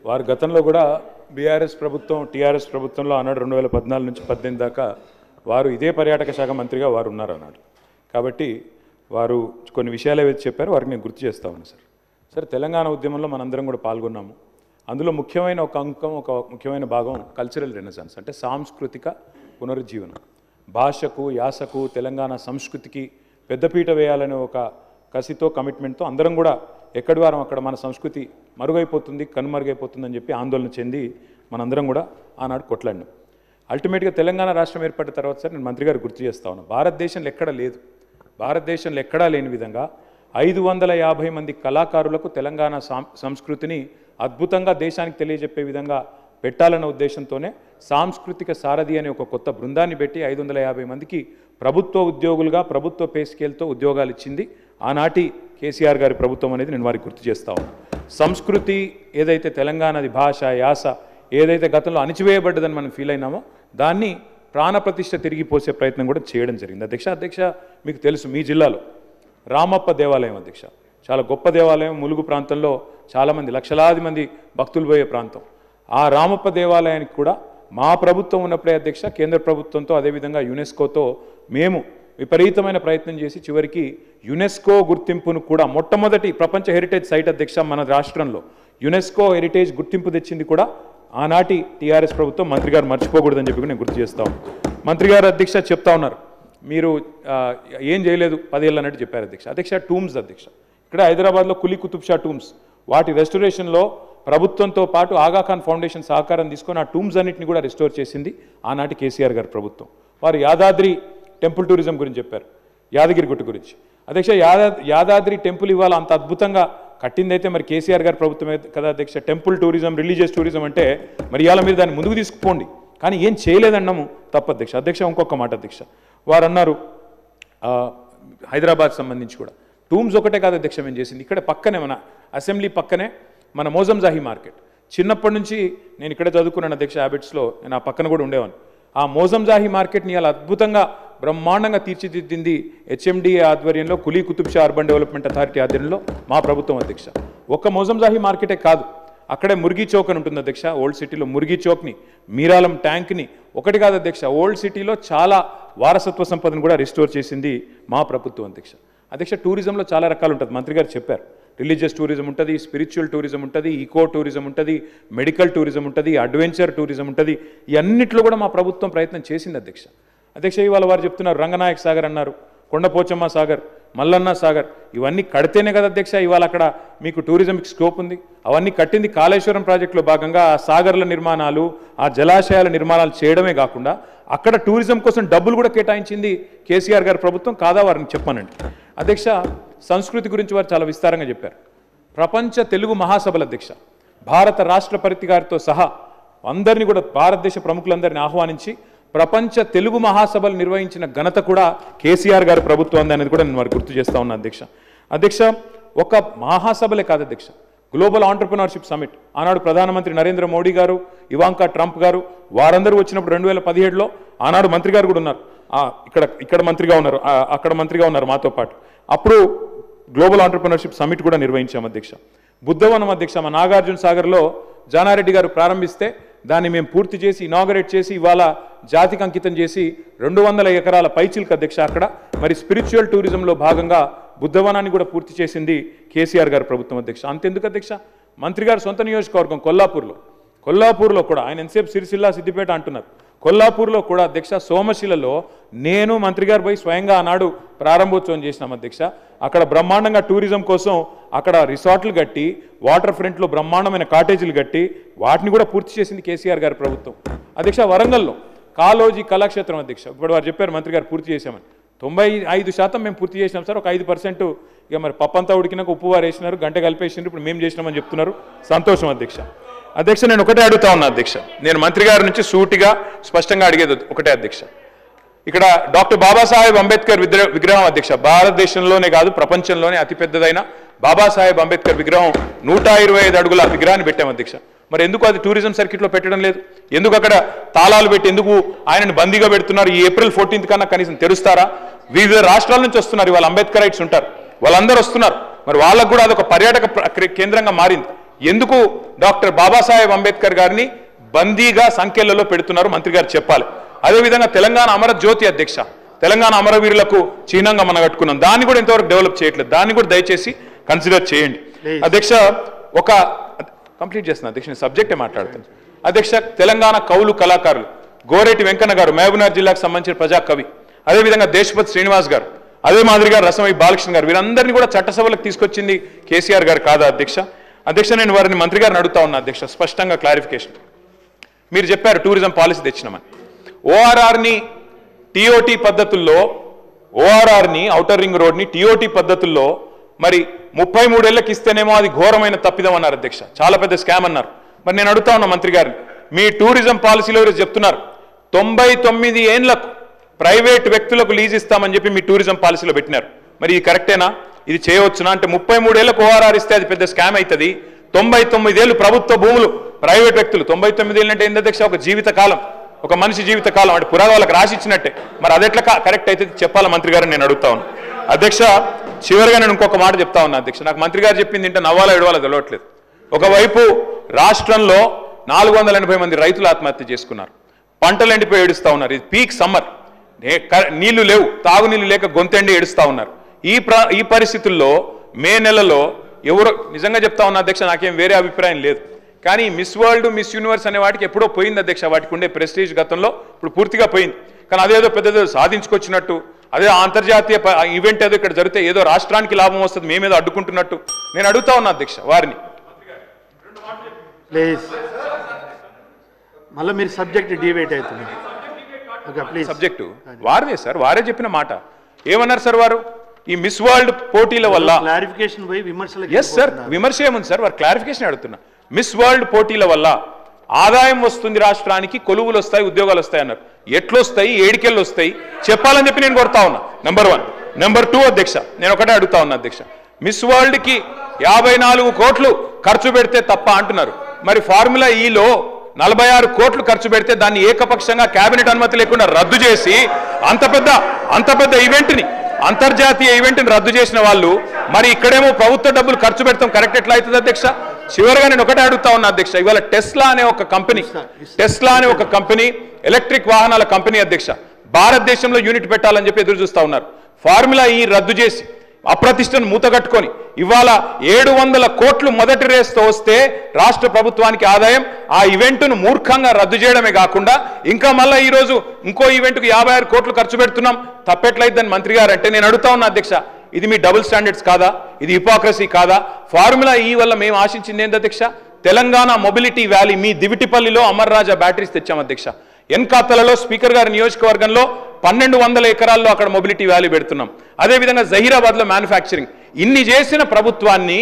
వారు గతంలో కూడా బీఆర్ఎస్ ప్రభుత్వం టీఆర్ఎస్ ప్రభుత్వంలో అన్నాడు 2014 నుంచి 18 దాకా వారు ఇదే పర్యాటక శాఖ మంత్రిగా వారు ఉన్నారు అన్నాడు. కాబట్టి వారు కొన్ని విషయాలు ఏవైతే చెప్పారో వారికి నేను గుర్తు చేస్తా ఉన్నాను సార్. తెలంగాణ ఉద్యమంలో మనందరం కూడా పాల్గొన్నాము. అందులో ముఖ్యమైన ఒక అంకం, ఒక ముఖ్యమైన భాగం కల్చరల్ రెనెసాన్స్, అంటే సాంస్కృతిక పునరుజ్జీవనం. భాషకు, యాసకు, తెలంగాణ సంస్కృతికి పెద్దపీట వేయాలనే ఒక కసితో, కమిట్మెంట్తో అందరం కూడా ఎక్కడి వారం అక్కడ మన సంస్కృతి మరుగైపోతుంది, కనుమరుగైపోతుందని చెప్పి ఆందోళన చెంది మనందరం కూడా ఆనాడు కొట్లాడినాం. అల్టిమేట్గా తెలంగాణ రాష్ట్రం ఏర్పడిన తర్వాత సార్ నేను మంత్రి గారు గుర్తు చేస్తా ఉన్నాను, భారతదేశంలో ఎక్కడా లేదు, భారతదేశంలో ఎక్కడా లేని విధంగా 550 మంది కళాకారులకు తెలంగాణ సంస్కృతిని అద్భుతంగా దేశానికి తెలియజెప్పే విధంగా పెట్టాలన్న ఉద్దేశంతోనే సాంస్కృతిక సారథి అనే ఒక కొత్త బృందాన్ని పెట్టి 550 మందికి ప్రభుత్వ ఉద్యోగులుగా ప్రభుత్వ పే స్కేల్తో ఉద్యోగాలు ఇచ్చింది ఆనాటి కేసీఆర్ గారి ప్రభుత్వం అనేది నేను వారికి గుర్తు చేస్తా ఉన్నాను. సంస్కృతి ఏదైతే తెలంగాణది భాష, యాస ఏదైతే గతంలో అణిచివేయబడ్డదని మనం ఫీల్ అయినామో దాన్ని ప్రాణప్రతిష్ఠ తిరిగి పోసే ప్రయత్నం కూడా చేయడం జరిగింది. అధ్యక్ష మీకు తెలుసు, మీ జిల్లాలో రామప్ప దేవాలయం అధ్యక్ష చాలా గొప్ప దేవాలయం, ములుగు ప్రాంతంలో చాలామంది లక్షలాది మంది భక్తులు పోయే ప్రాంతం. ఆ రామప్ప దేవాలయానికి కూడా మా ప్రభుత్వం ఉన్నప్పుడే అధ్యక్ష కేంద్ర ప్రభుత్వంతో అదేవిధంగా యునెస్కోతో మేము విపరీతమైన ప్రయత్నం చేసి చివరికి యునెస్కో గుర్తింపును కూడా మొట్టమొదటి ప్రపంచ హెరిటేజ్ సైట్ అధ్యక్ష మన రాష్ట్రంలో యునెస్కో హెరిటేజ్ గుర్తింపు తెచ్చింది కూడా ఆనాటి టీఆర్ఎస్ ప్రభుత్వం. మంత్రి గారు మర్చిపోకూడదని చెప్పి నేను గుర్తు చేస్తాను. మంత్రి గారు అధ్యక్ష చెప్తా ఉన్నారు, మీరు ఏం చేయలేదు 10 ఏళ్ళు అన్నట్టు చెప్పారు అధ్యక్ష. టూమ్స్ అధ్యక్ష ఇక్కడ హైదరాబాద్లో కులీ కుతుబ్ షా టూమ్స్, వాటి రెస్టోరేషన్లో ప్రభుత్వంతో పాటు ఆగాఖాన్ ఫౌండేషన్ సహకారం తీసుకొని ఆ టూమ్స్ అన్నింటినీ కూడా రెస్టోర్ చేసింది ఆనాటి కేసీఆర్ గారి ప్రభుత్వం. వారు యాదాద్రి టెంపుల్ టూరిజం గురించి చెప్పారు, యాదగిరి గుట్ట గురించి. అధ్యక్ష యాదాద్రి టెంపుల్ ఇవాళ అంత అద్భుతంగా కట్టిందైతే మరి కేసీఆర్ గారి ప్రభుత్వమే కదా అధ్యక్ష. టెంపుల్ టూరిజం, రిలీజియస్ టూరిజం అంటే మరి ఇవాళ మీరు దాన్ని ముందుకు తీసుకుపోండి, కానీ ఏం చేయలేదన్నాము తప్పు అధ్యక్ష. ఇంకొక మాట అధ్యక్ష, వారు అన్నారు హైదరాబాద్ సంబంధించి కూడా టూమ్స్ ఒకటే కాదు అధ్యక్ష మేము చేసింది, ఇక్కడ పక్కనే మన అసెంబ్లీ పక్కనే మన మోజంజాహి మార్కెట్. చిన్నప్పటి నుంచి నేను ఇక్కడే చదువుకున్నాను అధ్యక్ష, హ్యాబిట్స్లో నేను ఆ పక్కన కూడా ఉండేవాను. ఆ మోజంజాహి మార్కెట్ని అలా అద్భుతంగా బ్రహ్మాండంగా తీర్చిదిద్దింది హెచ్ఎండిఏ ఆధ్వర్యంలో, Quli Qutub Shah urban development authority ఆధ్వర్యంలో మా ప్రభుత్వం అధ్యక్ష. ఒక్క మోజంజాహి మార్కెటే కాదు, అక్కడే మురిగి చౌక్ అని ఉంటుంది అధ్యక్ష, ఓల్డ్ సిటీలో మురిగి చౌక్ని, మీరాలం ట్యాంక్ని, ఒకటి కాదు అధ్యక్ష ఓల్డ్ సిటీలో చాలా వారసత్వ సంపదను కూడా రిస్టోర్ చేసింది మా ప్రభుత్వం అధ్యక్ష. టూరిజంలో చాలా రకాలు ఉంటుంది, మంత్రి గారు చెప్పారు. రిలీజియస్ టూరిజం ఉంటుంది, స్పిరిచువల్ టూరిజం ఉంటుంది, ఈకో టూరిజం ఉంటుంది, మెడికల్ టూరిజం ఉంటుంది, అడ్వెంచర్ టూరిజం ఉంటుంది. ఈ అన్నింటిలో కూడా మా ప్రభుత్వం ప్రయత్నం చేసింది అధ్యక్ష. ఇవాళ వారు చెప్తున్నారు రంగనాయక్ సాగర్ అన్నారు, కొండపోచమ్మ సాగర్, మల్లన్న సాగర్, ఇవన్నీ కడితేనే కదా అధ్యక్ష ఇవాళ అక్కడ మీకు టూరిజంకి స్కోప్ ఉంది. అవన్నీ కట్టింది కాళేశ్వరం ప్రాజెక్టులో భాగంగా ఆ సాగర్ల నిర్మాణాలు, ఆ జలాశయాల నిర్మాణాలు చేయడమే కాకుండా అక్కడ టూరిజం కోసం డబ్బులు కూడా కేటాయించింది కేసీఆర్ గారి ప్రభుత్వం కాదా వారిని చెప్పానండి అధ్యక్ష. సంస్కృతి గురించి వారు చాలా విస్తారంగా చెప్పారు. ప్రపంచ తెలుగు మహాసభల అధ్యక్ష భారత రాష్ట్రపతి గారితో సహా అందరినీ కూడా భారతదేశ ప్రముఖులందరినీ ఆహ్వానించి ప్రపంచ తెలుగు మహాసభలు నిర్వహించిన ఘనత కూడా కేసీఆర్ గారి ప్రభుత్వం అనేది కూడా నేను వారికి గుర్తు చేస్తా ఉన్నా అధ్యక్ష. ఒక మహాసభలే కాదు అధ్యక్ష, గ్లోబల్ ఆంటర్ప్రినర్షిప్ సమిట్ ఆనాడు ప్రధానమంత్రి నరేంద్ర మోడీ గారు, ఇవాంకా ట్రంప్ గారు వారందరూ వచ్చినప్పుడు 2017లో ఆనాడు మంత్రి గారు కూడా ఉన్నారు, ఇక్కడ మంత్రిగా ఉన్నారు, అక్కడ మంత్రిగా ఉన్నారు మాతో పాటు. అప్పుడు గ్లోబల్ ఆంటర్ప్రినర్షిప్ సమిట్ కూడా నిర్వహించాం అధ్యక్ష. బుద్ధవనం అధ్యక్ష మా నాగార్జున సాగర్లో జానారెడ్డి గారు ప్రారంభిస్తే దాన్ని మేము పూర్తి చేసి ఇనాగరేట్ చేసి ఇవాళ జాతికి అంకితం చేసి 200 ఎకరాల పైచిల్క్ అధ్యక్ష. అక్కడ మరి స్పిరిచువల్ టూరిజంలో భాగంగా బుద్ధవనాన్ని కూడా పూర్తి చేసింది కేసీఆర్ గారి ప్రభుత్వం అధ్యక్ష. అంతెందుకు అధ్యక్ష, మంత్రి గారు సొంత నియోజకవర్గం కొల్లాపూర్లో కూడా ఆయన ఎంతసేపు సిరిసిల్ల సిద్దిపేట అంటున్నారు, కొల్లాపూర్లో కూడా అధ్యక్ష సోమశిలలో నేను మంత్రి గారు పోయి స్వయంగా ఆనాడు ప్రారంభోత్సవం చేసినాం అధ్యక్ష. అక్కడ బ్రహ్మాండంగా టూరిజం కోసం అక్కడ రిసార్ట్లు కట్టి వాటర్ ఫ్రంట్లో బ్రహ్మాండమైన కాటేజీలు కట్టి వాటిని కూడా పూర్తి చేసింది కేసీఆర్ గారి ప్రభుత్వం అధ్యక్ష. వరంగల్లో కాలోజీ కళాక్షేత్రం అధ్యక్ష, ఇప్పుడు వారు చెప్పారు మంత్రి గారు పూర్తి చేశామని, 95% మేము పూర్తి చేసినాం సార్. ఒక 5% ఇక మరి పప్పంతా ఉడికినాక ఉప్పు వారు వేసినారు, గంట కలిపేసినారు, ఇప్పుడు మేము చేసినామని చెప్తున్నారు, సంతోషం అధ్యక్ష. నేను ఒకటే అడుగుతా ఉన్నా అధ్యక్ష, నేను మంత్రి గారి నుంచి సూటిగా స్పష్టంగా అడిగేది ఒకటే అధ్యక్ష. ఇక్కడ డాక్టర్ బాబాసాహెబ్ అంబేద్కర్ విగ్రహం అధ్యక్ష, భారతదేశంలోనే కాదు ప్రపంచంలోనే అతిపెద్దదైన బాబాసాహెబ్ అంబేద్కర్ విగ్రహం 125 అడుగుల విగ్రహాన్ని పెట్టాం అధ్యక్ష. మరి ఎందుకు అది టూరిజం సర్కిట్లో పెట్టడం లేదు? ఎందుకు అక్కడ తాళాలు పెట్టి ఎందుకు ఆయనను బందీగా పెడుతున్నారు? ఈ ఏప్రిల్ 14 కన్నా కనీసం తెరుస్తారా? వివిధ రాష్ట్రాల నుంచి వస్తున్నారు, ఇవాళ అంబేద్కరైట్స్ ఉంటారు, వాళ్ళందరూ వస్తున్నారు, మరి వాళ్ళకు కూడా అదొక పర్యాటక కేంద్రంగా మారింది. ఎందుకు డాక్టర్ బాబాసాహెబ్ అంబేద్కర్ గారిని బందీగా సంఖ్యలలో పెడుతున్నారు మంత్రి గారు చెప్పాలి. అదేవిధంగా తెలంగాణ అమర జ్యోతి అధ్యక్ష, తెలంగాణ అమరవీరులకు చిహ్నంగా మనం కట్టుకున్నాం, దాన్ని కూడా ఇంతవరకు డెవలప్ చేయట్లేదు, దాన్ని కూడా దయచేసి కన్సిడర్ చేయండి. అధ్యక్ష ఒక కంప్లీట్ చేస్తున్నా అధ్యక్ష, నేను సబ్జెక్టే మాట్లాడుతాను అధ్యక్ష. తెలంగాణ కవులు కళాకారులు గోరేటి వెంకన్న గారు మహబూబ్నగర్ జిల్లాకు సంబంధించిన ప్రజాకవి, అదేవిధంగా దేశపతి శ్రీనివాస్ గారు, అదే మాదిరిగా రసమై బాలకృష్ణ గారు, వీరందరినీ కూడా చట్టసభలకు తీసుకొచ్చింది కేసీఆర్ గారు కాదా అధ్యక్ష? అధ్యక్ష నేను వారిని మంత్రి గారిని అడుగుతా ఉన్నా అధ్యక్ష, స్పష్టంగా క్లారిఫికేషన్. మీరు చెప్పారు టూరిజం పాలసీ తెచ్చినామని, ఓఆర్ఆర్ని టీఓటీ పద్ధతుల్లో, ఓఆర్ఆర్ని ఔటర్ రింగ్ రోడ్ని టీఓటీ పద్ధతుల్లో మరి 33 ఏళ్ళకి ఇస్తేనేమో అది ఘోరమైన తప్పిదం అన్నారు అధ్యక్ష, చాలా పెద్ద స్కామ్ అన్నారు. మరి నేను అడుగుతా ఉన్నా మంత్రి గారిని, మీ టూరిజం పాలసీలో చెప్తున్నారు 99 ఏళ్లకు ప్రైవేట్ వ్యక్తులకు లీజ్ ఇస్తామని చెప్పి మీ టూరిజం పాలసీలో పెట్టినారు. మరి ఇది కరెక్టేనా? ఇది చేయవచ్చునా? అంటే 33 ఏళ్లకు ఓఆర్ఆర్ ఇస్తే అది పెద్ద స్కామ్ అవుతుంది, 99 ఏళ్ళు ప్రభుత్వ భూములు ప్రైవేట్ వ్యక్తులు, 99 ఏళ్ళు అంటే ఏంటి అధ్యక్ష? ఒక జీవితకాలం, ఒక మనిషి జీవితకాలం, అంటే పురాణాలకు రాసిచ్చినట్టే. మరి అదెట్లా కరెక్ట్ అయితే చెప్పాలా మంత్రి గారు? నేను అడుగుతా ఉన్నా అధ్యక్ష. చివరిగా నేను ఇంకొక మాట చెప్తా ఉన్నా అధ్యక్ష, నాకు మంత్రి గారు చెప్పింది ఏంటో నవ్వాలా ఎడవాలా తెలియట్లేదు. ఒకవైపు రాష్ట్రంలో 480 మంది రైతులు ఆత్మహత్య చేసుకున్నారు, పంటలు ఎండిపోయి ఏడుస్తూ ఉన్నారు, ఇది పీక్ సమ్మర్, నీళ్లు లేవు, తాగునీళ్ళు లేక గొంతెండి ఏడుస్తూ ఉన్నారు. ఈ పరిస్థితుల్లో మే నెలలో ఎవరో, నిజంగా చెప్తా ఉన్నా అధ్యక్ష, నాకేం వేరే అభిప్రాయం లేదు, కానీ మిస్ వరల్డ్ మిస్ యూనివర్స్ అనే వాటికి ఎప్పుడో పోయింది అధ్యక్ష, వాటికి ఉండే ప్రెస్టీజ్ గతంలో ఇప్పుడు పూర్తిగా పోయింది. కానీ అదేదో పెద్దదో సాధించుకొచ్చినట్టు, అదే అంతర్జాతీయ ఈవెంట్ ఏదో ఇక్కడ జరిగితే ఏదో రాష్ట్రానికి లాభం వస్తుంది, మేమేదో అడ్డుకుంటున్నట్టు నేను అడుగుతా ఉన్నా అధ్యక్ష వారిని. ప్లీజ్ మళ్ళీ మీరు సబ్జెక్ట్ డిబేట్ అవుతుంది. సబ్జెక్టు వారిదే సార్, వారే చెప్పిన మాట. ఏమన్నారు సార్ వారు? ఈ మిస్ వరల్డ్ పోటీల వల్ల క్లారిఫికేషన్ పోయి విమర్శలు. ఎస్ సార్, విమర్శ ఏముంది సార్, వారు క్లారిఫికేషన్ అడుగుతున్నా. మిస్ వరల్డ్ పోటీల వల్ల ఆదాయం వస్తుంది రాష్ట్రానికి, కొలువులు వస్తాయి, ఉద్యోగాలు వస్తాయి అన్నారు. ఎట్లొస్తాయి, ఏడికెళ్ళు వస్తాయి చెప్పాలని చెప్పి నేను కోరుతా ఉన్నా. నెంబర్ 1. నెంబర్ 2 అధ్యక్ష, నేను ఒకటే అడుగుతా ఉన్నా అధ్యక్ష, మిస్ వరల్డ్కి 54 కోట్లు ఖర్చు పెడితే తప్ప అంటున్నారు. మరి ఫార్ములా ఈలో 46 కోట్లు ఖర్చు పెడితే దాన్ని ఏకపక్షంగా కేబినెట్ అనుమతి లేకుండా రద్దు చేసి అంత పెద్ద ఈవెంట్ని, అంతర్జాతీయ ఈవెంట్ని రద్దు చేసిన వాళ్ళు మరి ఇక్కడేమో ప్రభుత్వ డబ్బులు ఖర్చు పెడతాం కరెక్ట్ ఎట్లా అవుతుంది అధ్యక్ష? చివరిగా నేను ఒకటే అడుగుతా ఉన్నా అధ్యక్ష, ఇవాళ టెస్లా అనే ఒక కంపెనీ ఎలక్ట్రిక్ వాహనాల కంపెనీ అధ్యక్ష, భారతదేశంలో యూనిట్ పెట్టాలని చెప్పి ఎదురు చూస్తా ఉన్నారు. ఫార్ములా ఈ రద్దు చేసి అప్రతిష్టను మూతగట్టుకొని ఇవాళ 700 కోట్లు మొదటి రేస్తో వస్తే రాష్ట్ర ప్రభుత్వానికి ఆదాయం, ఆ ఈవెంట్ను మూర్ఖంగా రద్దు చేయడమే కాకుండా ఇంకా మళ్ళీ ఈరోజు ఇంకో ఈవెంట్కు 56 కోట్లు ఖర్చు పెడుతున్నాం, తప్పెట్లయిద్దని మంత్రి గారు అంటే నేను అడుగుతా ఉన్నా అధ్యక్ష, ఇది మీ డబుల్ స్టాండర్డ్స్ కాదా? ఇది హిపోక్రసీ కాదా? ఫార్ములా ఈ వల్ల మేము ఆశించింది ఏంటి అధ్యక్ష? తెలంగాణ మొబిలిటీ వ్యాలీ, మీ దివిటిపల్లిలో అమర్ రాజా బ్యాటరీస్ తెచ్చాం అధ్యక్ష. ఎన్కాతలలో స్పీకర్ గారి నియోజకవర్గంలో 1200 ఎకరాల్లో అక్కడ మొబిలిటీ వ్యాలీ పెడుతున్నాం. అదేవిధంగా జహీరాబాద్లో మ్యానుఫ్యాక్చరింగ్. ఇన్ని చేసిన ప్రభుత్వాన్ని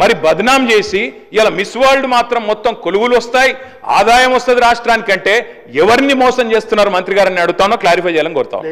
మరి బద్నాం చేసి ఇలా మిస్ వరల్డ్ మాత్రం మొత్తం కొలువులు వస్తాయి, ఆదాయం వస్తుంది రాష్ట్రానికంటే ఎవరిని మోసం చేస్తున్నారు మంత్రి గారిని అడుగుతానో క్లారిఫై చేయాలని కోరుతాను.